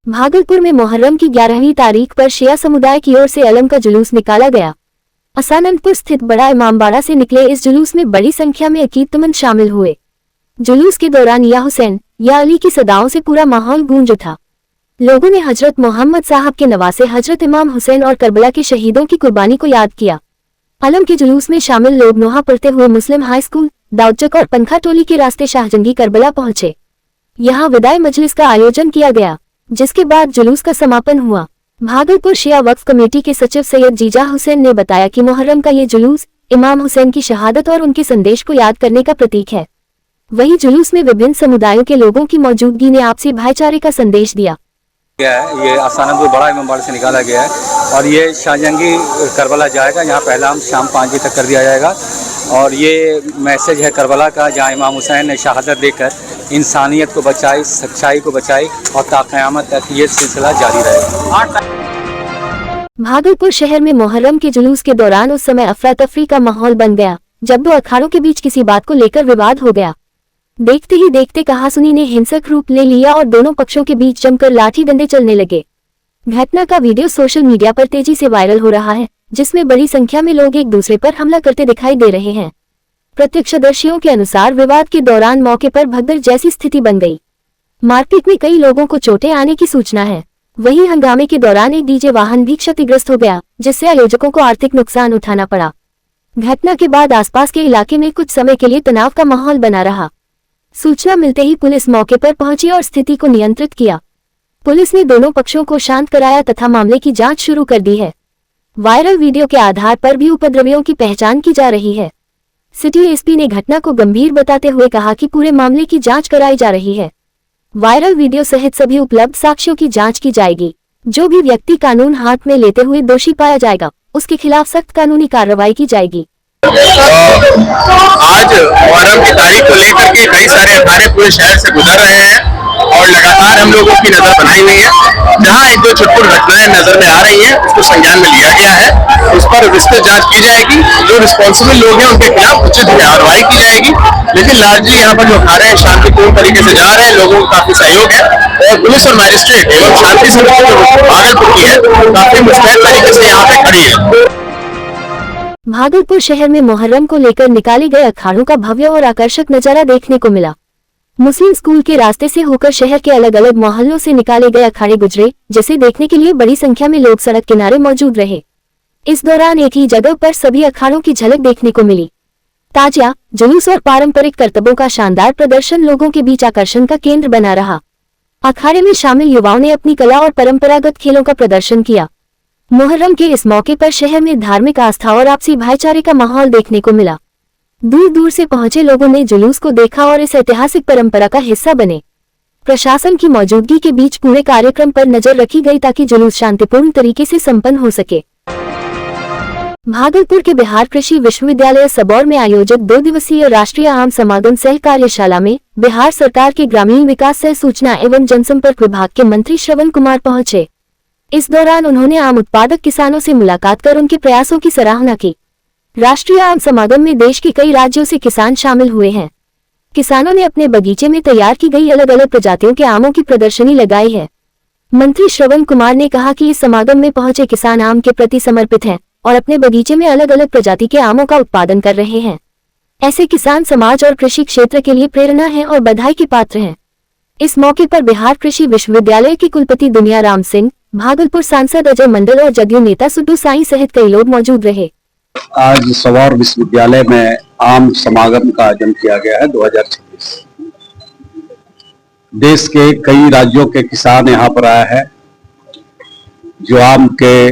भागलपुर में मुहर्रम की 11वीं तारीख पर शिया समुदाय की ओर से अलम का जुलूस निकाला गया। असानंदपुर स्थित बड़ा इमामबाड़ा से निकले इस जुलूस में बड़ी संख्या में अकीदतमंद शामिल हुए। जुलूस के दौरान या हुसैन या अली की सदाओं से पूरा माहौल गूंज उठा। लोगों ने हजरत मोहम्मद साहब के नवासे हजरत इमाम हुसैन और करबला के शहीदों की कुर्बानी को याद किया। अलम के जुलूस में शामिल लोग नोहा पढ़ते हुए मुस्लिम हाई स्कूल, दाऊदचक और पंखा टोली के रास्ते शाहजंगी करबला पहुंचे। यहां विदाई मजलिस का आयोजन किया गया, जिसके बाद जुलूस का समापन हुआ। भागलपुर शिया वक्फ कमेटी के सचिव सैयद जीजा हुसैन ने बताया कि मुहर्रम का ये जुलूस इमाम हुसैन की शहादत और उनके संदेश को याद करने का प्रतीक है। वहीं जुलूस में विभिन्न समुदायों के लोगों की मौजूदगी ने आपसी भाईचारे का संदेश दिया। ये असानंदपुर बड़ा इमामबाड़ा से निकाला गया है और ये शाहजंगी करबला जाएगा। यहाँ पहला हम शाम 5 बजे तक कर दिया जाएगा और ये मैसेज है करबला का, जहाँ इमाम हुसैन ने शहादत देकर इंसानियत को बचाई, सच्चाई को बचाई और ता क़यामत तक ये सिलसिला जारी रहेगा। भागलपुर शहर में मुहर्रम के जुलूस के दौरान उस समय अफरा तफरी का माहौल बन गया, जब दो अखाड़ों के बीच किसी बात को लेकर विवाद हो गया। देखते ही देखते कहासुनी ने हिंसक रूप ले लिया और दोनों पक्षों के बीच जमकर लाठी डंडे चलने लगे। घटना का वीडियो सोशल मीडिया पर तेजी से वायरल हो रहा है, जिसमें बड़ी संख्या में लोग एक दूसरे पर हमला करते दिखाई दे रहे हैं। प्रत्यक्षदर्शियों के अनुसार विवाद के दौरान मौके पर भगदड़ जैसी स्थिति बन गई। मारपीट में कई लोगों को चोटें आने की सूचना है। वहीं हंगामे के दौरान एक डीजे वाहन भी क्षतिग्रस्त हो गया, जिससे आयोजकों को आर्थिक नुकसान उठाना पड़ा। घटना के बाद आसपास के इलाके में कुछ समय के लिए तनाव का माहौल बना रहा। सूचना मिलते ही पुलिस मौके पर पहुंची और स्थिति को नियंत्रित किया। पुलिस ने दोनों पक्षों को शांत कराया तथा मामले की जांच शुरू कर दी है। वायरल वीडियो के आधार पर भी उपद्रवियों की पहचान की जा रही है। सिटी एसपी ने घटना को गंभीर बताते हुए कहा कि पूरे मामले की जांच कराई जा रही है। वायरल वीडियो सहित सभी उपलब्ध साक्ष्यों की जांच की जाएगी। जो भी व्यक्ति कानून हाथ में लेते हुए दोषी पाया जाएगा, उसके खिलाफ सख्त कानूनी कार्रवाई की जाएगी। आज मुहर्रम की तारीख को लेकर के कई सारे अखाड़े पूरे शहर से गुजर रहे हैं और लगातार हम लोगों की नजर बनाई हुई है। जहां एक दो छुटपुट घटनाएं नजर में आ रही हैं, उसको संज्ञान में लिया गया है। उस पर विस्तृत जांच की जाएगी। जो रिस्पॉन्सिबल लोग हैं उनके खिलाफ उचित कार्रवाई की जाएगी। लेकिन लार्जली यहाँ पर जो अखाड़े शांतिपूर्ण तरीके से जा रहे हैं, लोगों का काफी सहयोग है और पुलिस और मैजिस्ट्रेट एवं शांति समिति जो भागलपुर की है, काफी मुस्तैद तरीके से यहाँ पे खड़ी है। भागलपुर शहर में मुहर्रम को लेकर निकाले गए अखाड़ों का भव्य और आकर्षक नजारा देखने को मिला। मुस्लिम स्कूल के रास्ते से होकर शहर के अलग अलग मोहल्लों से निकाले गए अखाड़े गुजरे, जिसे देखने के लिए बड़ी संख्या में लोग सड़क किनारे मौजूद रहे। इस दौरान एक ही जगह पर सभी अखाड़ों की झलक देखने को मिली। ताजिया, जुलूस और पारंपरिक करतबों का शानदार प्रदर्शन लोगों के बीच आकर्षण का केंद्र बना रहा। अखाड़े में शामिल युवाओं ने अपनी कला और परंपरागत खेलों का प्रदर्शन किया। मुहर्रम के इस मौके पर शहर में धार्मिक आस्था और आपसी भाईचारे का माहौल देखने को मिला। दूर दूर से पहुंचे लोगों ने जुलूस को देखा और इस ऐतिहासिक परंपरा का हिस्सा बने। प्रशासन की मौजूदगी के बीच पूरे कार्यक्रम पर नजर रखी गई ताकि जुलूस शांतिपूर्ण तरीके से संपन्न हो सके। भागलपुर के बिहार कृषि विश्वविद्यालय सबौर में आयोजित 2 दिवसीय राष्ट्रीय आम समागम सह कार्यशाला में बिहार सरकार के ग्रामीण विकास सह सूचना एवं जनसंपर्क विभाग के मंत्री श्रवण कुमार पहुंचे। इस दौरान उन्होंने आम उत्पादक किसानों से मुलाकात कर उनके प्रयासों की सराहना की। राष्ट्रीय आम समागम में देश के कई राज्यों से किसान शामिल हुए हैं। किसानों ने अपने बगीचे में तैयार की गई अलग अलग प्रजातियों के आमों की प्रदर्शनी लगाई है। मंत्री श्रवण कुमार ने कहा कि इस समागम में पहुंचे किसान आम के प्रति समर्पित हैं और अपने बगीचे में अलग अलग प्रजाति के आमों का उत्पादन कर रहे हैं। ऐसे किसान समाज और कृषि क्षेत्र के लिए प्रेरणा है और बधाई के पात्र हैं। इस मौके पर बिहार कृषि विश्वविद्यालय के कुलपति दुनिया राम सिंह, भागलपुर सांसद अजय मंडल और जदयू नेता सुड्डू साई सहित कई लोग मौजूद रहे। आज सबौर विश्वविद्यालय में आम समागम का आयोजन किया गया है 2026। देश के कई राज्यों के किसान यहाँ पर आए हैं, जो आम के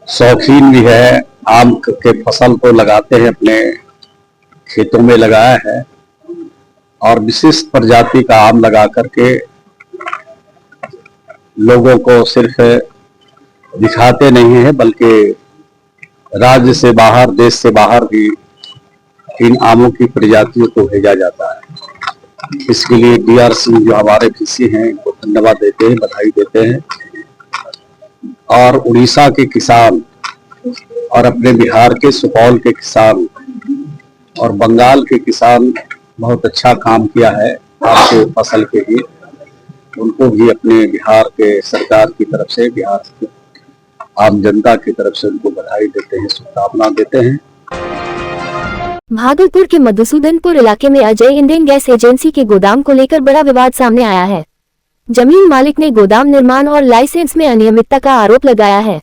शौकीन भी है, आम के फसल को लगाते हैं, अपने खेतों में लगाया है और विशिष्ट प्रजाति का आम लगा करके लोगों को सिर्फ दिखाते नहीं है, बल्कि राज्य से बाहर, देश से बाहर भी इन आमों की प्रजातियों को भेजा जाता है। इसके लिए डीआर सिंह जो हमारे वीसी हैं, इनको धन्यवाद देते हैं, बधाई देते हैं। और उड़ीसा के किसान और अपने बिहार के सुपौल के किसान और बंगाल के किसान बहुत अच्छा काम किया है आपके फसल के लिए। उनको भी अपने बिहार के सरकार की तरफ से, बिहार के आम जनता की तरफ से उनको बधाई देते हैं, शुभकामना देते हैं। भागलपुर के मधुसूदनपुर इलाके में अजय इंडियन गैस एजेंसी के गोदाम को लेकर बड़ा विवाद सामने आया है। जमीन मालिक ने गोदाम निर्माण और लाइसेंस में अनियमितता का आरोप लगाया है।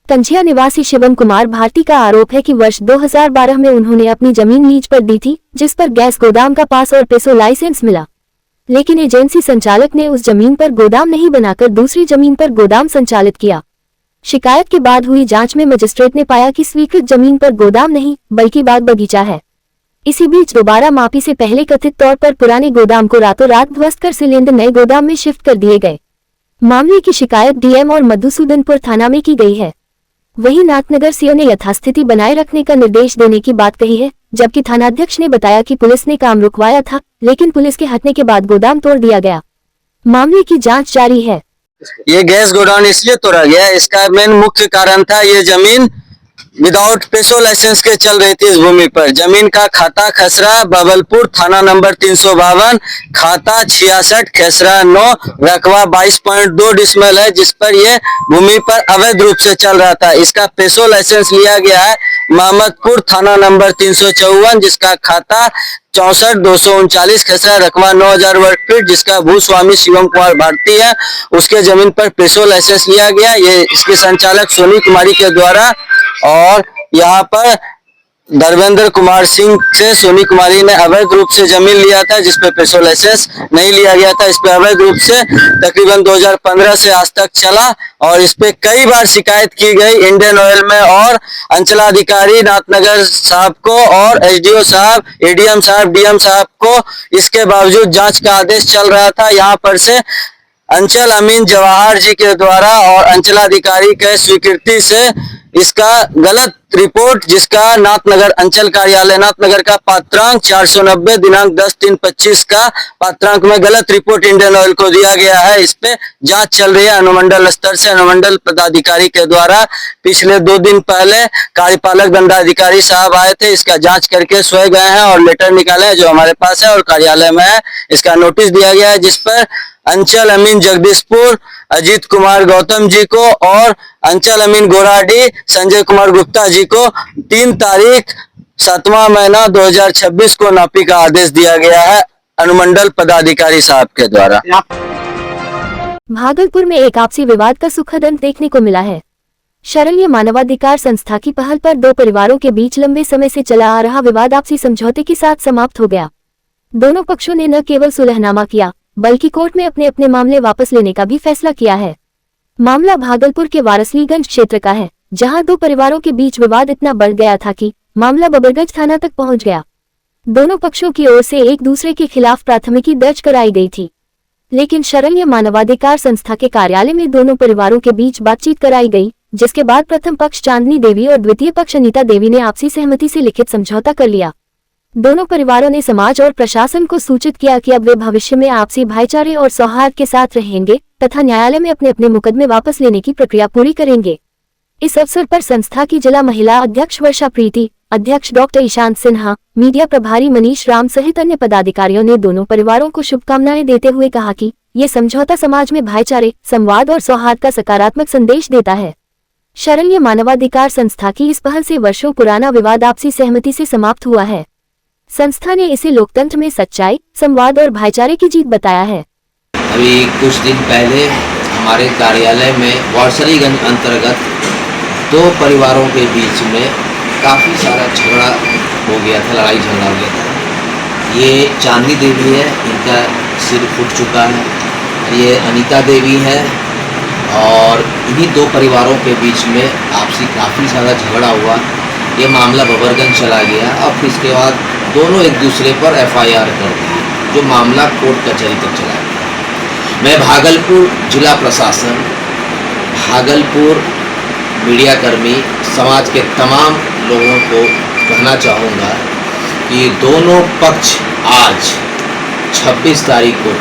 कंझिया निवासी शिवम कुमार भारती का आरोप है कि वर्ष 2012 में उन्होंने अपनी जमीन लीज पर दी थी, जिस पर गैस गोदाम का पास और पेसो लाइसेंस मिला, लेकिन एजेंसी संचालक ने उस जमीन पर गोदाम नहीं बनाकर दूसरी जमीन पर गोदाम संचालित किया। शिकायत के बाद हुई जांच में मजिस्ट्रेट ने पाया कि स्वीकृत जमीन पर गोदाम नहीं बल्कि बाग बगीचा है। इसी बीच दोबारा मापी से पहले कथित तौर पर पुराने गोदाम को रातों रात ध्वस्त कर सिलेंडर नए गोदाम में शिफ्ट कर दिए गए। मामले की शिकायत डीएम और मधुसूदनपुर थाना में की गई है। वहीं नाथनगर सीओ ने यथास्थिति बनाए रखने का निर्देश देने की बात कही है, जबकि थानाध्यक्ष ने बताया कि पुलिस ने काम रुकवाया था, लेकिन पुलिस के हटने के बाद गोदाम तोड़ दिया गया। मामले की जांच जारी है। ये गैस गोडाउन इसलिए तोड़ा गया, इसका मेन मुख्य कारण था ये जमीन विदाउट पेसो लाइसेंस के चल रही थी। इस भूमि पर जमीन का खाता खसरा बबलपुर, थाना नंबर 352, खाता 66, खसरा 9, रकबा 22.2 डिसमल है, जिस पर ये भूमि पर अवैध रूप से चल रहा था। इसका पेसो लाइसेंस लिया गया है मोहम्मदपुर, थाना नंबर 354, जिसका खाता 64,239, खसरा रकबा 9,000 वर्ग फीट, जिसका भूस्वामी शिवम कुमार भारती है। उसके जमीन पर पेसो लाइसेंस लिया गया। ये इसके संचालक सोनी कुमारी के द्वारा, और यहाँ पर धर्मेंद्र कुमार सिंह से सोनी कुमारी ने अवैध रूप से जमीन लिया था, जिसपे पेसो लाइसेंस नहीं लिया गया था। इस पे अवैध रूप से तकरीबन 2015 से आज तक चला, और इस पे कई बार शिकायत की गई इंडियन ऑयल में और अंचलाधिकारी नाथनगर साहब को और एसडीओ साहब, एडीएम साहब, डीएम साहब को। इसके बावजूद जांच का आदेश चल रहा था। यहाँ पर से अंचल अमीन जवाहर जी के द्वारा और अंचलाधिकारी के स्वीकृति से इसका गलत रिपोर्ट, जिसका नाथनगर अंचल कार्यालय नाथनगर का पात्रांक 490 दिनांक 10/3/25 का पात्रांक में गलत रिपोर्ट इंडियन ऑयल को दिया गया है। इस पे जांच चल रही है अनुमंडल स्तर से। अनुमंडल पदाधिकारी के द्वारा पिछले 2 दिन पहले कार्यपालक दंडाधिकारी साहब आए थे, इसका जांच करके सोए गए हैं और लेटर निकाले हैं जो हमारे पास है और कार्यालय में है। इसका नोटिस दिया गया है, जिस पर अंचल अमीन जगदीशपुर अजीत कुमार गौतम जी को और अंचल अमीन गोराडी संजय कुमार गुप्ता जी को 3 तारीख 7वां महीना 2026 को नापी का आदेश दिया गया है अनुमंडल पदाधिकारी साहब के द्वारा। भागलपुर में एक आपसी विवाद का सुखद अंत देखने को मिला है। शरण्य मानवाधिकार संस्था की पहल पर 2 परिवारों के बीच लंबे समय से चला आ रहा विवाद आपसी समझौते के साथ समाप्त हो गया। दोनों पक्षों ने न केवल सुलहनामा किया बल्कि कोर्ट में अपने अपने मामले वापस लेने का भी फैसला किया है। मामला भागलपुर के वारसलीगंज क्षेत्र का है, जहां 2 परिवारों के बीच विवाद इतना बढ़ गया था कि मामला बबरगंज थाना तक पहुंच गया। दोनों पक्षों की ओर से एक दूसरे के खिलाफ प्राथमिकी दर्ज कराई गई थी, लेकिन शरण्य मानवाधिकार संस्था के कार्यालय में दोनों परिवारों के बीच बातचीत कराई गई, जिसके बाद प्रथम पक्ष चांदनी देवी और द्वितीय पक्ष अनीता देवी ने आपसी सहमति से लिखित समझौता कर लिया। दोनों परिवारों ने समाज और प्रशासन को सूचित किया कि अब वे भविष्य में आपसी भाईचारे और सौहार्द के साथ रहेंगे तथा न्यायालय में अपने अपने मुकदमे वापस लेने की प्रक्रिया पूरी करेंगे। इस अवसर पर संस्था की जिला महिला अध्यक्ष वर्षा प्रीति, अध्यक्ष डॉक्टर ईशांत सिन्हा, मीडिया प्रभारी मनीष राम सहित अन्य पदाधिकारियों ने दोनों परिवारों को शुभकामनाएं देते हुए कहा कि ये समझौता समाज में भाईचारे, संवाद और सौहार्द का सकारात्मक संदेश देता है। शरण्य मानवाधिकार संस्था की इस पहल से वर्षों पुराना विवाद आपसी सहमति से समाप्त हुआ है। संस्था ने इसे लोकतंत्र में सच्चाई, संवाद और भाईचारे की जीत बताया है। अभी कुछ दिन पहले हमारे कार्यालय में वारसलीगंज अंतर्गत 2 परिवारों के बीच में काफ़ी सारा झगड़ा हो गया था, लड़ाई झगड़ा हो गया था। ये चांदनी देवी है, इनका सिर फूट चुका है, ये अनीता देवी है, और इन्हीं 2 परिवारों के बीच में आपसी काफ़ी सारा झगड़ा हुआ। ये मामला बबरगंज चला गया और फिर इसके बाद दोनों एक दूसरे पर एफआईआर कर दी, जो मामला कोर्ट कचहरी तक चला गया। मैं भागलपुर जिला प्रशासन, भागलपुर मीडियाकर्मी, समाज के तमाम लोगों को कहना चाहूँगा कि दोनों पक्ष आज 26 तारीख को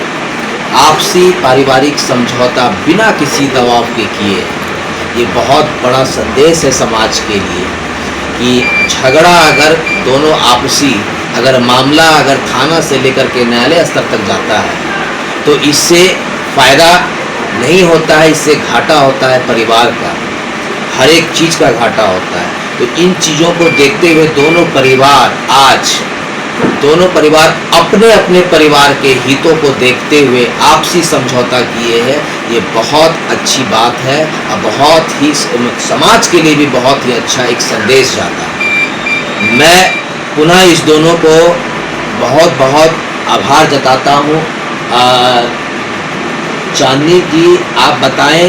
आपसी पारिवारिक समझौता बिना किसी दबाव के किए। ये बहुत बड़ा संदेश है समाज के लिए कि झगड़ा अगर दोनों आपसी अगर मामला अगर थाना से लेकर के न्यायालय स्तर तक जाता है तो इससे फायदा नहीं होता है, इससे घाटा होता है परिवार का, हर एक चीज़ का घाटा होता है। तो इन चीज़ों को देखते हुए दोनों परिवार अपने अपने परिवार के हितों को देखते हुए आपसी समझौता किए हैं। ये बहुत अच्छी बात है और बहुत ही समाज के लिए भी बहुत ही अच्छा एक संदेश जाता है। मैं पुनः इस दोनों को बहुत बहुत आभार जताता हूँ। चांदनी जी, आप बताएं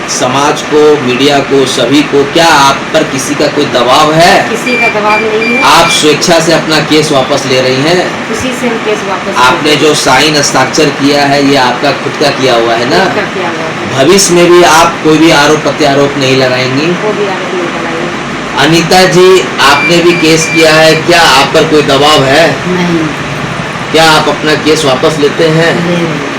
समाज को, मीडिया को, सभी को, क्या आप पर किसी का कोई दबाव है? किसी का दबाव नहीं है। आप स्वेच्छा से अपना केस वापस ले रही हैं? उसी से हम केस वापस आपने जो साइन हस्ताक्षर किया है ये आपका खुद का किया हुआ है ना? किया हुआ है। भविष्य में भी आप कोई भी आरोप प्रत्यारोप नहीं लगाएंगी? वो भी आरोप नहीं लगाएंगे। अनीता जी, आपने भी केस किया है, क्या आप पर कोई दबाव है? नहीं। क्या आप अपना केस वापस लेते हैं? ले रहे हैं।